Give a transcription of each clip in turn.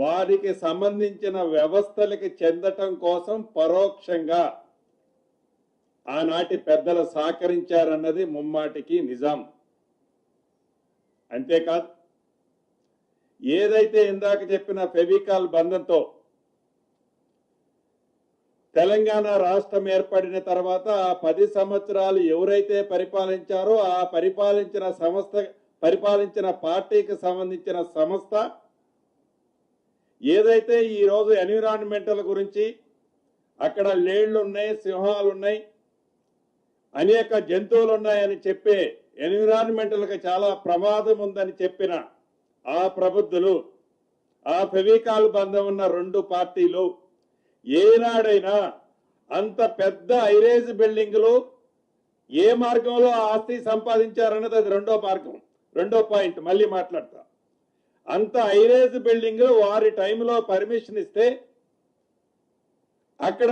వారికి సంబంధించిన వ్యవస్థలకి చెందటం కోసం పరోక్షంగా ఆనాటి పెద్దలు సహకరించారన్నది ముమ్మాటికి నిజం. అంతేకాదు, ఏదైతే ఇందాక చెప్పిన ఫెవికాల్ బంధంతో తెలంగాణ రాష్ట్రం ఏర్పడిన తర్వాత ఆ 10 సంవత్సరాలు ఎవరైతే పరిపాలించారో ఆ పరిపాలించిన పార్టీకి సంబంధించిన సంస్థ ఏదైతే ఈ రోజు ఎన్విరాన్మెంటల్ గురించి అక్కడ లేళ్లు ఉన్నాయి, సింహాలు ఉన్నాయి, అనేక జంతువులు ఉన్నాయని చెప్పే ఎన్విరాన్మెంటల్కి చాలా ప్రమాదం ఉందని చెప్పిన ఆ ప్రబుద్ధులు, ఆ ఫెవికాల్ బంధం ఉన్న 2 పార్టీలు ఏనాడైనా అంత పెద్ద ఐరేజ్ బిల్డింగులు ఏ మార్గంలో ఆస్తి సంపాదించారన్నది అది రెండో పాయింట్ మళ్ళీ మాట్లాడతా. అంత ఐరేజ్ బిల్డింగులు వారి టైంలో పర్మిషన్ ఇస్తే అక్కడ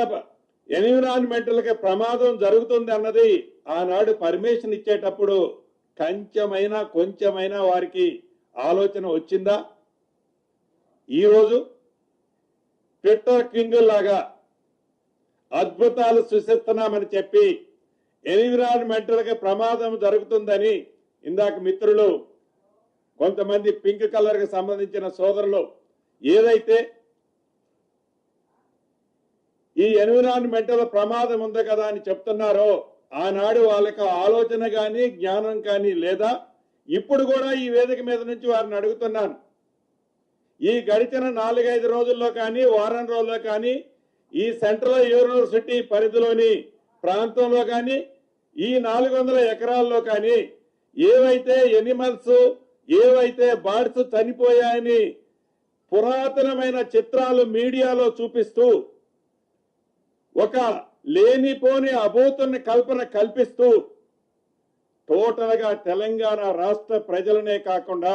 ఎన్విరాన్మెంటల్కి ప్రమాదం జరుగుతుంది అన్నది ఆనాడు పర్మిషన్ ఇచ్చేటప్పుడు కొంచెమైనా వారికి ఆలోచన వచ్చిందా? ఈరోజు ట్విట్టర్ కింగ్ లాగా అద్భుతాలు సృష్టిస్తున్నామని చెప్పి ఎన్విరాన్మెంటల్కి ప్రమాదం జరుగుతుందని ఇందాక మిత్రులు కొంతమంది పింక్ కలర్ కి సంబంధించిన సోదరులు ఏదైతే ఈ ఎన్విరాన్మెంటల్ ప్రమాదం ఉంది కదా అని చెప్తున్నారో ఆనాడు వాళ్ళకి ఆలోచన కానీ జ్ఞానం కానీ లేదా? ఇప్పుడు కూడా ఈ వేదిక మీద నుంచి వారిని అడుగుతున్నాను, ఈ గడిచిన 4-5 రోజుల్లో కానీ వారం రోజుల్లో కానీ ఈ సెంట్రల్ యూనివర్సిటీ పరిధిలోని ప్రాంతంలో కానీ ఈ 400 ఎకరాల్లో కానీ ఏవైతే ఎనిమల్స్, ఏవైతే బర్డ్స్ చనిపోయాయని పురాతనమైన చిత్రాలు మీడియాలో చూపిస్తూ ఒక లేనిపోని అభూతుని కల్పన కల్పిస్తూ టోటల్ గా తెలంగాణ రాష్ట్ర ప్రజలనే కాకుండా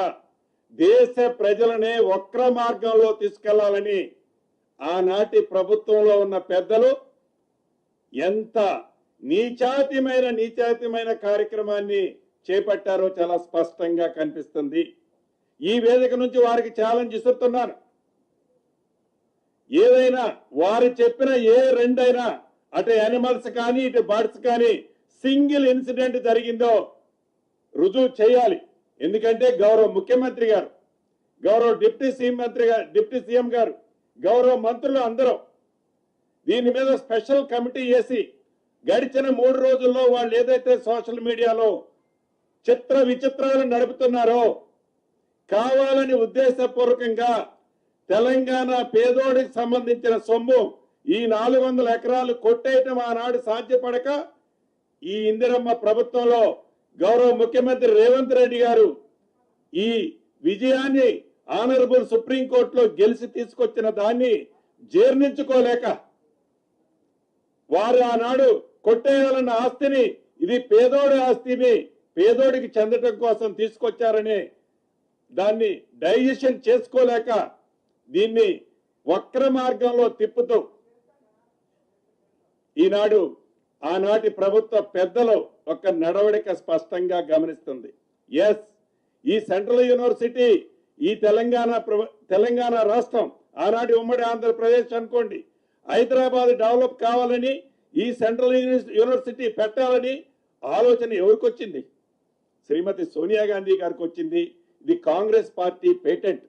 దేశ ప్రజలనే వక్ర మార్గంలో తీసుకెళ్లాలని ఆనాటి ప్రభుత్వంలో ఉన్న పెద్దలు ఎంత నీచాతిమైన కార్యక్రమాన్ని చేపట్టారో చాలా స్పష్టంగా కనిపిస్తుంది. ఈ వేదిక నుంచి వారికి ఛాలెంజ్ ఇస్తున్నాను, ఏదైనా వారు చెప్పిన ఏ రెండైనా అటు యానిమల్స్ కానీ ఇటు బర్డ్స్ కానీ సింగిల్ ఇన్సిడెంట్ జరిగిందో రుజువు చేయాలి. ఎందుకంటే గౌరవ ముఖ్యమంత్రి గారు, గౌరవ డిప్యూటీ సీఎం గారు, గౌరవ మంత్రులు అందరూ దీని మీద స్పెషల్ కమిటీ వేసి గడిచిన 3 రోజుల్లో వాళ్ళు ఏదైతే సోషల్ మీడియాలో చిత్ర విచిత్రాలు నడుపుతున్నారో కావాలని ఉద్దేశపూర్వకంగా తెలంగాణ పేదోడికి సంబంధించిన సొమ్ము ఈ 400 ఎకరాలు కొట్టేయటం ఆనాడు సాధ్యపడక ఈ ఇందిరమ్మ ప్రభుత్వంలో గౌరవ ముఖ్యమంత్రి రేవంత్ రెడ్డి గారు ఈ విజయాన్ని ఆనరబుల్ సుప్రీంకోర్టులో గెలిచి తీసుకొచ్చిన దాన్ని జీర్ణించుకోలేక వారు ఆనాడు కొట్టేయాలన్న ఆస్తిని ఇది పేదోడి ఆస్తిని పేదోడికి చెందటం కోసం తీసుకొచ్చారని దాన్ని డైజెషన్ చేసుకోలేక దీన్ని వక్ర మార్గంలో తిప్పుతూ ఈనాడు ఆనాటి ప్రభుత్వ పెద్దలు ఒక నడవడిక స్పష్టంగా గమనిస్తుంది. ఎస్, ఈ సెంట్రల్ యూనివర్సిటీ ఈ తెలంగాణ రాష్ట్రం ఆనాటి ఉమ్మడి ఆంధ్రప్రదేశ్ అనుకోండి, హైదరాబాద్ డెవలప్ కావాలని ఈ సెంట్రల్ యూనివర్సిటీ పెట్టాలని ఆలోచన ఎవరికి వచ్చింది? శ్రీమతి సోనియా గాంధీ గారికి వచ్చింది. ఇది కాంగ్రెస్ పార్టీ పేటెంట్.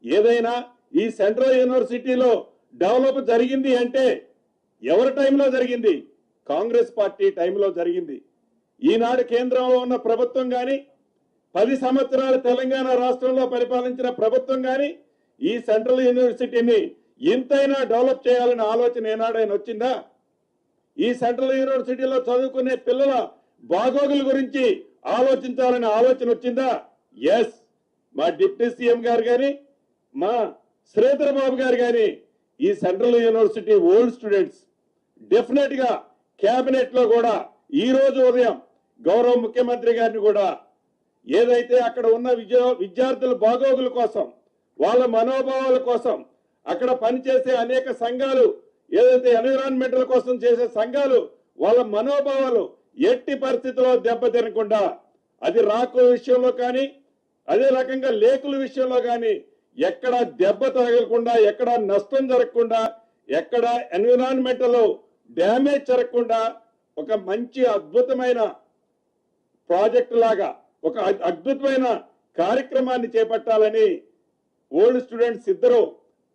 ఏదైనా ఈ సెంట్రల్ యూనివర్సిటీలో డెవలప్ జరిగింది అంటే ఎవరి టైంలో జరిగింది? కాంగ్రెస్ పార్టీ టైంలో జరిగింది. ఈనాడు కేంద్రంలో ఉన్న ప్రభుత్వం కానీ 10 సంవత్సరాలు తెలంగాణ రాష్ట్రంలో పరిపాలించిన ప్రభుత్వం కానీ ఈ సెంట్రల్ యూనివర్సిటీని ఇంతైనా డెవలప్ చేయాలనే ఆలోచన ఏనాడైనా వచ్చిందా? ఈ సెంట్రల్ యూనివర్సిటీలో చదువుకునే పిల్లల బాగోగుల గురించి ఆలోచించాలనే ఆలోచన వచ్చిందా? ఎస్, మా డిప్యూటీ సీఎం గారు కానీ మా శ్రీధర్ బాబు గారు కానీ ఈ central university old students definite గా కేబినెట్ లో కూడా ఈ రోజు ఉదయం గౌరవ ముఖ్యమంత్రి గారిని కూడా ఏదైతే అక్కడ ఉన్న విద్యార్థుల బాగోగుల కోసం, వాళ్ళ మనోభావాల కోసం అక్కడ పనిచేసే అనేక సంఘాలు, ఏదైతే ఎన్విరాన్మెంటల్ కోసం చేసే సంఘాలు, వాళ్ళ మనోభావాలు ఎట్టి పరిస్థితుల్లో దెబ్బతినకుండా అది రాకుల విషయంలో కానీ అదే రకంగా లేకుల విషయంలో కానీ ఎక్కడ దెబ్బ తగలకుండా, ఎక్కడ నష్టం జరగకుండా, ఎక్కడ ఎన్విరాన్మెంటల్ డ్యామేజ్ జరగకుండా ఒక మంచి అద్భుతమైన ప్రాజెక్టు లాగా ఒక అద్భుతమైన కార్యక్రమాన్ని చేపట్టాలని ఓల్డ్ స్టూడెంట్స్ ఇద్దరు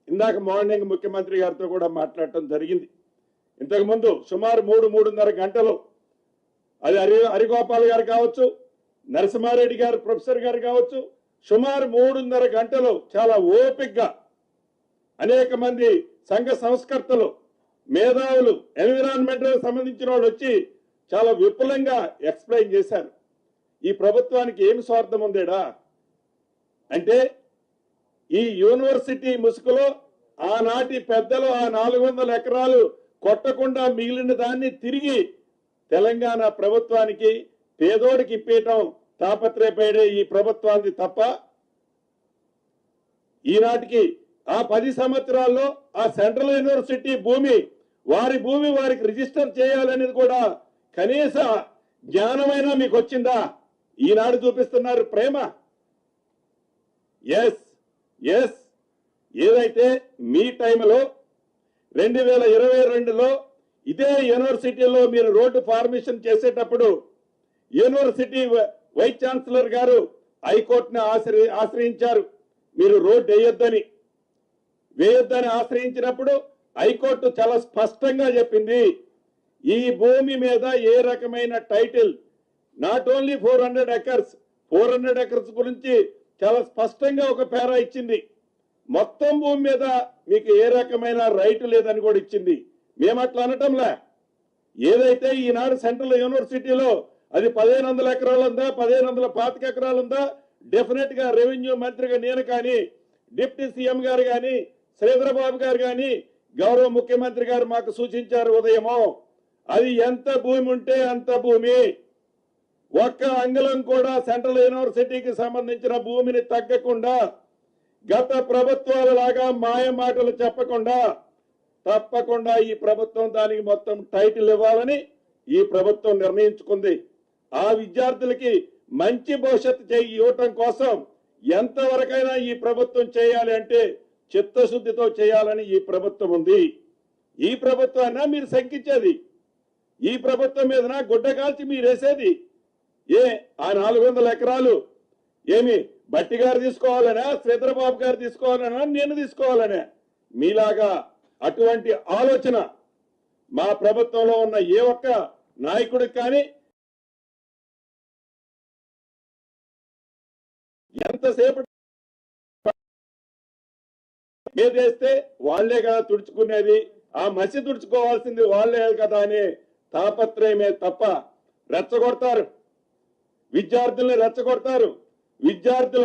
ఇందాక మార్నింగ్ ముఖ్యమంత్రి గారితో కూడా మాట్లాడటం జరిగింది. ఇంతకుముందు సుమారు 3-3.5 గంటలు అది హరిగోపాల్ గారు కావచ్చు, నరసింహారెడ్డి గారు ప్రొఫెసర్ గారు కావచ్చు, సుమారు 3.5 గంటలు చాలా ఓపికగా అనేక మంది సంఘ సంస్కర్తలు, మేధావులు, ఎన్విరాన్మెంటల్ సంబంధించిన వాళ్ళు వచ్చి చాలా విపులంగా ఎక్స్ప్లెయిన్ చేశారు. ఈ ప్రభుత్వానికి ఏమి స్వార్థం ఉందేడా అంటే, ఈ యూనివర్సిటీ ముసుగులో ఆనాటి పెద్దలు ఆ 400 ఎకరాలు కొట్టకుండా మిగిలిన దాన్ని తిరిగి తెలంగాణ ప్రభుత్వానికి పేదోడికి ఇప్పేయటం తాపత్రయపడే ఈ ప్రభుత్వానికి తప్ప, ఈనాటికి ఆ 10 సంవత్సరాల్లో ఆ సెంట్రల్ యూనివర్సిటీ భూమి వారికి రిజిస్టర్ చేయాలనేది కూడా కనీస జ్ఞానమైనా మీకు వచ్చిందా? ఈనాడు చూపిస్తున్నారు ప్రేమ. ఎస్ ఏదైతే మీ టైంలో 2022లో ఇదే యూనివర్సిటీలో మీరు రోడ్డు ఫార్మేషన్ చేసేటప్పుడు యూనివర్సిటీ వైస్ ఛాన్సలర్ గారు హైకోర్టును ఆశ్రయించారు. మీరు రోడ్డు వేయొద్దని ఆశ్రయించినప్పుడు హైకోర్టు చాలా స్పష్టంగా చెప్పింది, ఈ భూమి మీద ఏ రకమైన టైటిల్, నాట్ ఓన్లీ 400 ఎకర్స్ గురించి చాలా స్పష్టంగా ఒక పేరా ఇచ్చింది. మొత్తం భూమి మీద మీకు ఏ రకమైన రైట్ లేదని కూడా ఇచ్చింది. మేము అట్లా అనటంలే. ఏదైతే ఈనాడు సెంట్రల్ యూనివర్సిటీలో అది 1500 ఎకరాలు ఉందా, 1525 ఎకరాలు ఉందా, డెఫినెట్ గా రెవెన్యూ మంత్రిగా నేను కానీ, డిప్యూటీ సీఎం గారు కానీ, శ్రీధరబాబు గారు కానీ, గౌరవ ముఖ్యమంత్రి గారు మాకు సూచించారు ఉదయమో, అది ఎంత భూమి ఉంటే అంత భూమి, ఒక్క అంగుళం కూడా సెంట్రల్ యూనివర్సిటీకి సంబంధించిన భూమిని తగ్గకుండా, గత ప్రభుత్వాల లాగా మాయ మాటలు చెప్పకుండా తప్పకుండా ఈ ప్రభుత్వం దానికి మొత్తం టైటిల్ ఇవ్వాలని ఈ ప్రభుత్వం నిర్ణయించుకుంది. ఆ విద్యార్థులకి మంచి భవిష్యత్తు ఇవ్వటం కోసం ఎంతవరకైనా ఈ ప్రభుత్వం చేయాలి అంటే చిత్తశుద్ధితో చేయాలని ఈ ప్రభుత్వం ఉంది. ఈ ప్రభుత్వాన్ని మీరు శంకించేది, ఈ ప్రభుత్వం మీద గుడ్డ కాల్చి మీరు వేసేది ఆ 400 ఎకరాలు ఏమి బట్టి గారు తీసుకోవాలనా, శ్రీధరబాబు గారు తీసుకోవాలనా, నేను తీసుకోవాలనే? మీలాగా అటువంటి ఆలోచన మా ప్రభుత్వంలో ఉన్న ఏ ఒక్క నాయకుడికి కానీ, ఎంతసేపు ఏదేస్తే వాళ్లే కదా తుడుచుకునేది, ఆ మసి తుడుచుకోవాల్సింది వాళ్లే కదా అనే తాపత్రయమే తప్ప రెచ్చగొడతారు, విద్యార్థుల్ని రెచ్చగొడతారు. విద్యార్థుల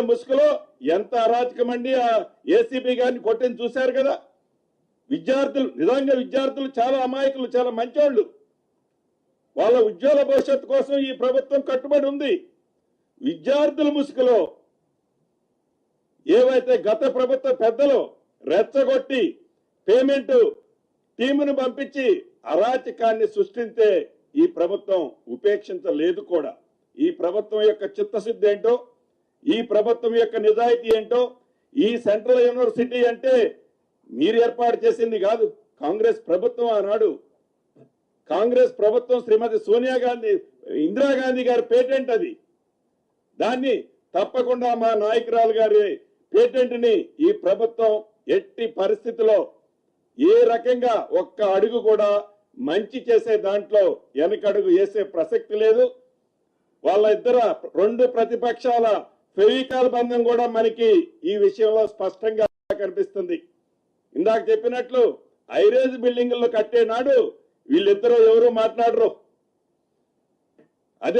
ముసుగులో ఎంత అరాచకమండి. ఆ ఏసీబీ గారిని కొట్టిని చూశారు కదా. విద్యార్థులు చాలా అమాయకులు, చాలా మంచోళ్ళు. వాళ్ళ ఉజ్వల భవిష్యత్తు కోసం ఈ ప్రభుత్వం కట్టుబడి ఉంది. విద్యార్థుల ముసుగులో ఏవైతే గత ప్రభుత్వ పెద్దలు రెచ్చగొట్టి పేమెంట్ టీమును పంపించి అరాచకాన్ని సృష్టించే ఈ ప్రభుత్వం ఉపేక్షించలేదు కూడా. ఈ ప్రభుత్వం యొక్క చిత్తశుద్ధి ఏంటో, ఈ ప్రభుత్వం యొక్క నిజాయితీ ఏంటో, ఈ సెంట్రల్ యూనివర్సిటీ అంటే మీరు ఏర్పాటు చేసింది కాదు, కాంగ్రెస్ ప్రభుత్వం. ఆనాడు కాంగ్రెస్ ప్రభుత్వం శ్రీమతి సోనియా గాంధీ, ఇందిరాగాంధీ గారి పేటెంట్ అది. దాన్ని తప్పకుండా మా నాయకురాలు గారి పేటెంట్ ని ఈ ప్రభుత్వం ఎట్టి పరిస్థితిలో ఏ రకంగా ఒక్క అడుగు కూడా మంచి చేసే దాంట్లో వెనకడుగు వేసే ప్రసక్తి లేదు. వాళ్ళ రెండు ప్రతిపక్షాల ఫెవికాల్ బంధం కూడా మనకి ఈ విషయంలో స్పష్టంగా కనిపిస్తుంది. ఇందాక చెప్పినట్లు ఐరేజ్ బిల్డింగుల్లో కట్టే నాడు వీళ్ళిద్దరూ ఎవరు మాట్లాడరు.